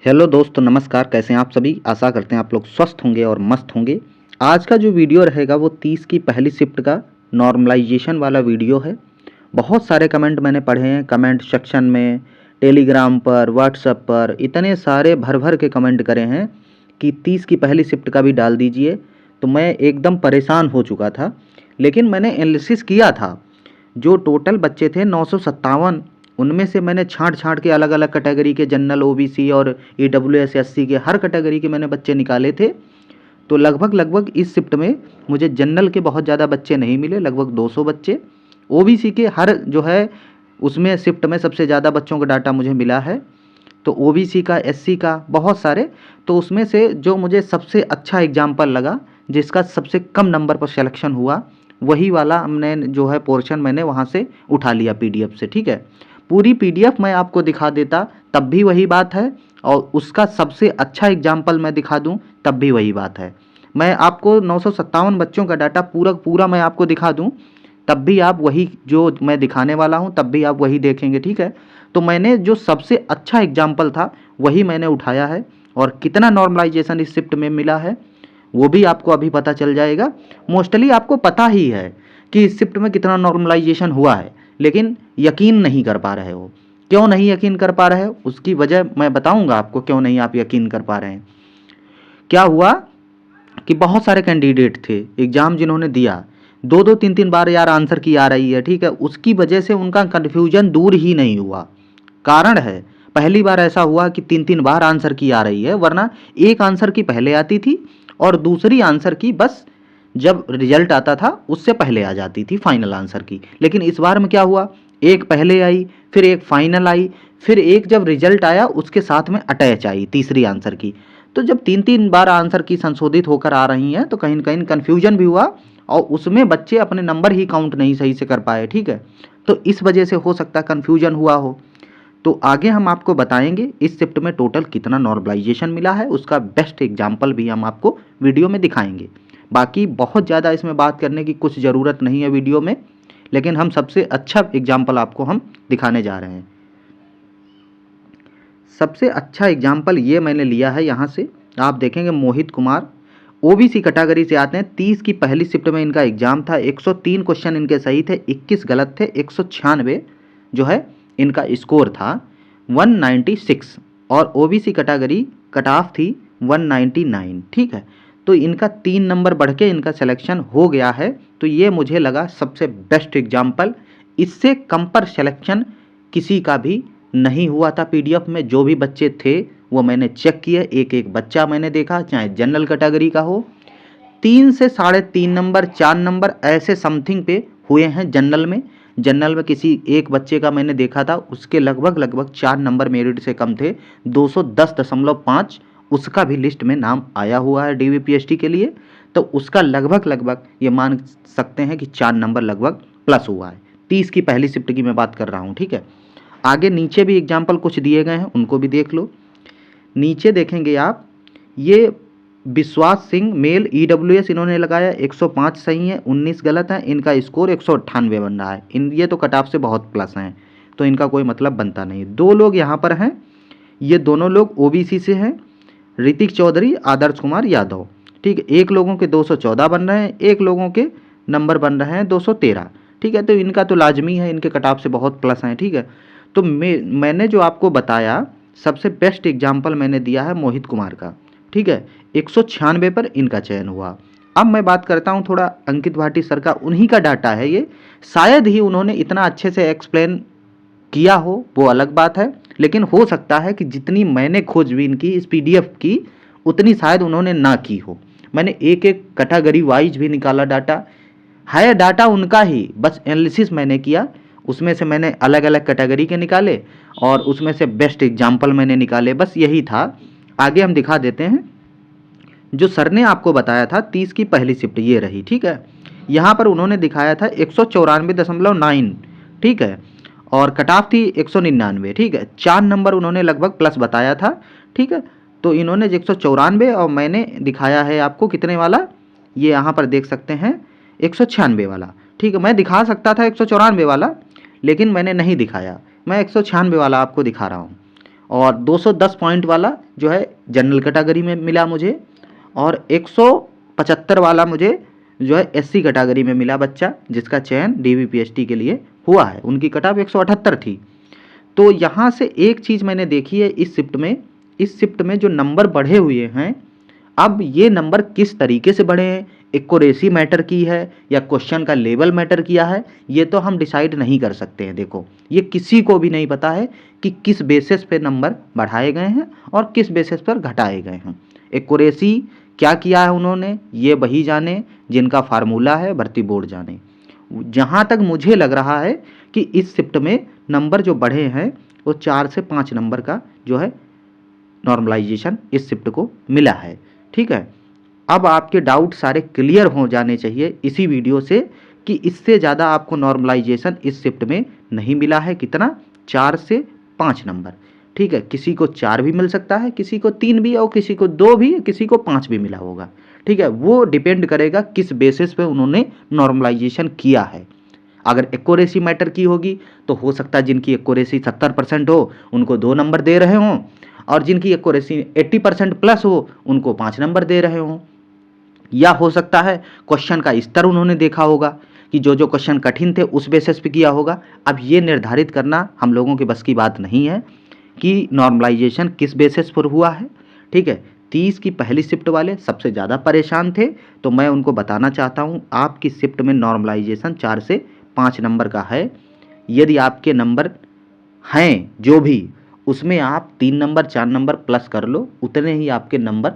Hello दोस्तों, नमस्कार। कैसे हैं आप सभी? आशा करते हैं आप लोग स्वस्थ होंगे और मस्त होंगे। आज का जो वीडियो रहेगा वो 30 की पहली शिफ्ट का नॉर्मलाइजेशन वाला वीडियो है। बहुत सारे कमेंट मैंने पढ़े हैं, कमेंट सेक्शन में, टेलीग्राम पर, व्हाट्सएप पर इतने सारे भर भर के कमेंट करे हैं कि 30 की पहली शिफ्ट का भी डाल दीजिए। तो मैं एकदम परेशान हो चुका था, लेकिन मैंने एनालिसिस किया था। जो टोटल बच्चे थे 957, उनमें से मैंने छांट छांट के अलग अलग कैटेगरी के, जनरल, ओबीसी और ईडब्ल्यूएस एससी के, हर कैटेगरी के मैंने बच्चे निकाले थे। तो लगभग लगभग इस शिफ्ट में मुझे जनरल के बहुत ज़्यादा बच्चे नहीं मिले, लगभग 200 बच्चे। ओबीसी के हर जो है उसमें शिफ्ट में सबसे ज़्यादा बच्चों का डाटा मुझे मिला है। तो ओबीसी का, एससी का बहुत सारे। तो उसमें से जो मुझे सबसे अच्छा एग्जाम्पल लगा, जिसका सबसे कम नंबर पर सिलेक्शन हुआ, वही वाला हमने जो है पोर्शन मैंने वहाँ से उठा लिया पीडीएफ से। ठीक है, पूरी पीडीएफ मैं आपको दिखा देता तब भी वही बात है, और उसका सबसे अच्छा एग्जाम्पल मैं दिखा दूं तब भी वही बात है। मैं आपको 957 बच्चों का डाटा पूरा पूरा मैं आपको दिखा दूं तब भी आप वही जो मैं दिखाने वाला हूं तब भी आप वही देखेंगे। ठीक है, तो मैंने जो सबसे अच्छा एग्जाम्पल था वही मैंने उठाया है, और कितना नॉर्मलाइजेशन इस शिफ्ट में मिला है वो भी आपको अभी पता चल जाएगा। मोस्टली आपको पता ही है कि इस शिफ्ट में कितना नॉर्मलाइजेशन हुआ है, लेकिन यकीन नहीं कर पा रहे हो। क्यों नहीं यकीन कर पा रहे हो, उसकी वजह मैं बताऊंगा आपको क्यों नहीं आप यकीन कर पा रहे हैं। क्या हुआ कि बहुत सारे कैंडिडेट थे एग्जाम जिन्होंने दिया, दो दो तीन तीन बार यार आंसर की आ रही है। ठीक है, उसकी वजह से उनका कन्फ्यूजन दूर ही नहीं हुआ। कारण है, पहली बार ऐसा हुआ कि तीन तीन बार आंसर की आ रही है, वरना एक आंसर की पहले आती थी और दूसरी आंसर की बस जब रिजल्ट आता था उससे पहले आ जाती थी फाइनल आंसर की। लेकिन इस बार में क्या हुआ, एक पहले आई, फिर एक फाइनल आई, फिर एक जब रिजल्ट आया उसके साथ में अटैच आई तीसरी आंसर की। तो जब तीन तीन बार आंसर की संशोधित होकर आ रही हैं तो कहीं न कहीं कन्फ्यूजन भी हुआ, और उसमें बच्चे अपने नंबर ही काउंट नहीं सही से कर पाए। ठीक है, तो इस वजह से हो सकता है कन्फ्यूजन हुआ हो। तो आगे हम आपको बताएंगे इस शिफ्ट में टोटल कितना नॉर्मलाइजेशन मिला है, उसका बेस्ट एग्जाम्पल भी हम आपको वीडियो में दिखाएंगे। बाकी बहुत ज़्यादा इसमें बात करने की कुछ ज़रूरत नहीं है वीडियो में, लेकिन हम सबसे अच्छा एग्जाम्पल आपको हम दिखाने जा रहे हैं। सबसे अच्छा एग्जाम्पल ये मैंने लिया है यहाँ से, आप देखेंगे मोहित कुमार ओबीसी कैटेगरी से आते हैं। 30 की पहली शिफ्ट में इनका एग्जाम था, 103 क्वेश्चन इनके सही थे, 21 गलत थे, 196 जो है इनका स्कोर था, 196। और ओबीसी कैटेगरी कट ऑफ थी 199। ठीक है, तो इनका 3 नंबर बढ़ के इनका सिलेक्शन हो गया है। तो ये मुझे लगा सबसे बेस्ट एग्जाम्पल। इससे कम पर सिलेक्शन किसी का भी नहीं हुआ था। पीडीएफ में जो भी बच्चे थे वो मैंने चेक किए, एक एक बच्चा मैंने देखा, चाहे जनरल कैटेगरी का हो। 3 से 3.5 नंबर, 4 नंबर ऐसे समथिंग पे हुए हैं जनरल में। जनरल में किसी एक बच्चे का मैंने देखा था, उसके लगभग लगभग 4 नंबर मेरिट से कम थे, 210.5, उसका भी लिस्ट में नाम आया हुआ है डीवीपीएसटी के लिए। तो उसका लगभग लगभग ये मान सकते हैं कि 4 नंबर लगभग प्लस हुआ है। 30 की पहली शिफ्ट की मैं बात कर रहा हूँ। ठीक है, आगे नीचे भी एग्जाम्पल कुछ दिए गए हैं, उनको भी देख लो। नीचे देखेंगे आप, ये विश्वास सिंह मेल ईडब्ल्यूएस इन्होंने लगाया, 105 सही है, 19 गलत है, इनका स्कोर 198 बन रहा है। ये तो कट ऑफ से बहुत प्लस हैं, तो इनका कोई मतलब बनता नहीं। दो लोग यहाँ पर हैं, ये दोनों लोग ओबीसी से हैं, ऋतिक चौधरी, आदर्श कुमार यादव। ठीक है, एक लोगों के 214 बन रहे हैं, एक लोगों के नंबर बन रहे हैं 213। ठीक है, तो इनका तो लाजमी है, इनके कट ऑफ से बहुत प्लस हैं। ठीक है, तो मैंने जो आपको बताया सबसे बेस्ट एग्जाम्पल मैंने दिया है मोहित कुमार का। ठीक है, 196 पर इनका चयन हुआ। अब मैं बात करता हूँ थोड़ा अंकित भाटी सर का, उन्हीं का डाटा है ये। शायद ही उन्होंने इतना अच्छे से एक्सप्लेन किया हो, वो अलग बात है, लेकिन हो सकता है कि जितनी मैंने खोजबीन की इस पीडीएफ की उतनी शायद उन्होंने ना की हो। मैंने एक एक कैटेगरी वाइज भी निकाला डाटा, है डाटा उनका ही, बस एनालिसिस मैंने किया, उसमें से मैंने अलग अलग कैटेगरी के निकाले और उसमें से बेस्ट एग्जाम्पल मैंने निकाले, बस यही था। आगे हम दिखा देते हैं जो सर ने आपको बताया था 30 की पहली शिफ्ट ये रही। ठीक है, यहाँ पर उन्होंने दिखाया था 194.9। ठीक है, और कट ऑफ थी 199। ठीक है, 4 नंबर उन्होंने लगभग प्लस बताया था। ठीक है, तो इन्होंने 194 और मैंने दिखाया है आपको कितने वाला, ये यहाँ पर देख सकते हैं 196 वाला। ठीक है, मैं दिखा सकता था 194 वाला, लेकिन मैंने नहीं दिखाया, मैं 196 वाला आपको दिखा रहा हूँ। और 210 पॉइंट वाला जो है जनरल कैटेगरी में मिला मुझे, और 175 वाला मुझे जो है एससी कैटेगरी में मिला बच्चा, जिसका चयन डीबीपीएसटी के लिए हुआ है। उनकी कट ऑफ 178 थी। तो यहाँ से एक चीज़ मैंने देखी है इस शिफ्ट में जो नंबर बढ़े हुए हैं, अब ये नंबर किस तरीके से बढ़े हैं, एक्यूरेसी मैटर की है या क्वेश्चन का लेवल मैटर किया है, ये तो हम डिसाइड नहीं कर सकते हैं। देखो, ये किसी को भी नहीं पता है कि किस बेसिस पे नंबर बढ़ाए गए हैं और किस बेसिस पर घटाए गए हैं। एक्यूरेसी क्या किया है उन्होंने, ये वही जाने जिनका फार्मूला है, भर्ती बोर्ड जाने। जहाँ तक मुझे लग रहा है कि इस शिफ्ट में नंबर जो बढ़े हैं वो 4 से 5 नंबर का जो है नॉर्मलाइजेशन इस शिफ्ट को मिला है। ठीक है, अब आपके डाउट सारे क्लियर हो जाने चाहिए इसी वीडियो से कि इससे ज़्यादा आपको नॉर्मलाइजेशन इस शिफ्ट में नहीं मिला है। कितना? 4 से 5 नंबर। ठीक है, किसी को 4 भी मिल सकता है, किसी को 3 भी, और किसी को 2 भी, किसी को 5 भी मिला होगा। ठीक है, वो डिपेंड करेगा किस बेसिस पे उन्होंने नॉर्मलाइजेशन किया है। अगर एक्यूरेसी मैटर की होगी तो हो सकता है जिनकी एक्यूरेसी 70% हो उनको 2 नंबर दे रहे हों, और जिनकी एक्यूरेसी 80% प्लस हो उनको 5 नंबर दे रहे हों। या हो सकता है क्वेश्चन का स्तर उन्होंने देखा होगा कि जो क्वेश्चन कठिन थे उस बेसिस पे किया होगा। अब ये निर्धारित करना हम लोगों के बस की बात नहीं है कि नॉर्मलाइजेशन किस बेसिस पर हुआ है। ठीक है, 30 की पहली शिफ्ट वाले सबसे ज़्यादा परेशान थे, तो मैं उनको बताना चाहता हूँ आपकी शिफ्ट में नॉर्मलाइजेशन 4 से 5 नंबर का है। यदि आपके नंबर हैं जो भी, उसमें आप 3 नंबर 4 नंबर प्लस कर लो, उतने ही आपके नंबर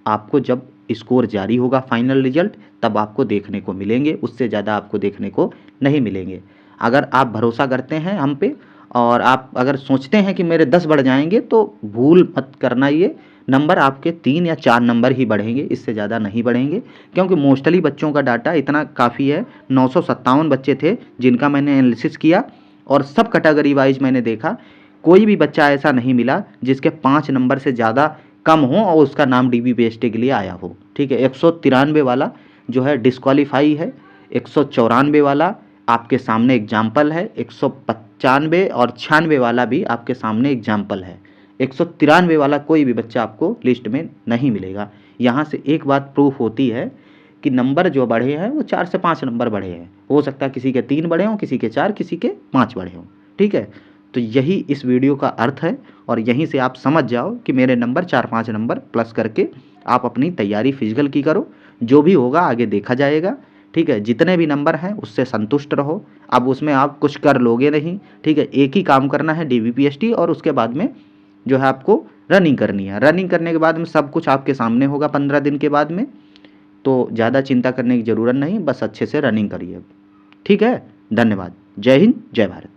आपको जब स्कोर जारी होगा फाइनल रिजल्ट तब आपको देखने को मिलेंगे, उससे ज़्यादा आपको देखने को नहीं मिलेंगे। अगर आप भरोसा करते हैं हम पे और आप अगर सोचते हैं कि मेरे 10 बढ़ जाएंगे, तो भूल मत करना, ये नंबर आपके 3 या 4 नंबर ही बढ़ेंगे, इससे ज़्यादा नहीं बढ़ेंगे। क्योंकि मोस्टली बच्चों का डाटा इतना काफ़ी है। 957 बच्चे थे जिनका मैंने एनालिसिस किया, और सब कैटेगरी वाइज मैंने देखा, कोई भी बच्चा ऐसा नहीं मिला जिसके 5 नंबर से ज़्यादा कम हो और उसका नाम डीबीपीएसटी के लिए आया हो। ठीक है, 193 वाला जो है डिस्क्वालीफाई है, 194 वाला आपके सामने एग्जाम्पल है, 195 और 96 वाला भी आपके सामने एग्जाम्पल है। 193 वाला कोई भी बच्चा आपको लिस्ट में नहीं मिलेगा। यहाँ से एक बात प्रूफ होती है कि नंबर जो बढ़े हैं वो 4 से 5 नंबर बढ़े हैं। हो सकता है किसी के 3 बढ़े हों, किसी के 4, किसी के 5 बढ़े हों। ठीक है, तो यही इस वीडियो का अर्थ है, और यहीं से आप समझ जाओ कि मेरे नंबर 4-5 नंबर प्लस करके आप अपनी तैयारी फिजिकल की करो, जो भी होगा आगे देखा जाएगा। ठीक है, जितने भी नंबर हैं उससे संतुष्ट रहो। अब उसमें आप कुछ कर लोगे नहीं। ठीक है, एक ही काम करना है डीबीपीएसटी, और उसके बाद में जो है आपको रनिंग करनी है। रनिंग करने के बाद में सब कुछ आपके सामने होगा 15 दिन के बाद में, तो ज़्यादा चिंता करने की ज़रूरत नहीं, बस अच्छे से रनिंग करिए। ठीक है, धन्यवाद। जय हिंद, जय भारत।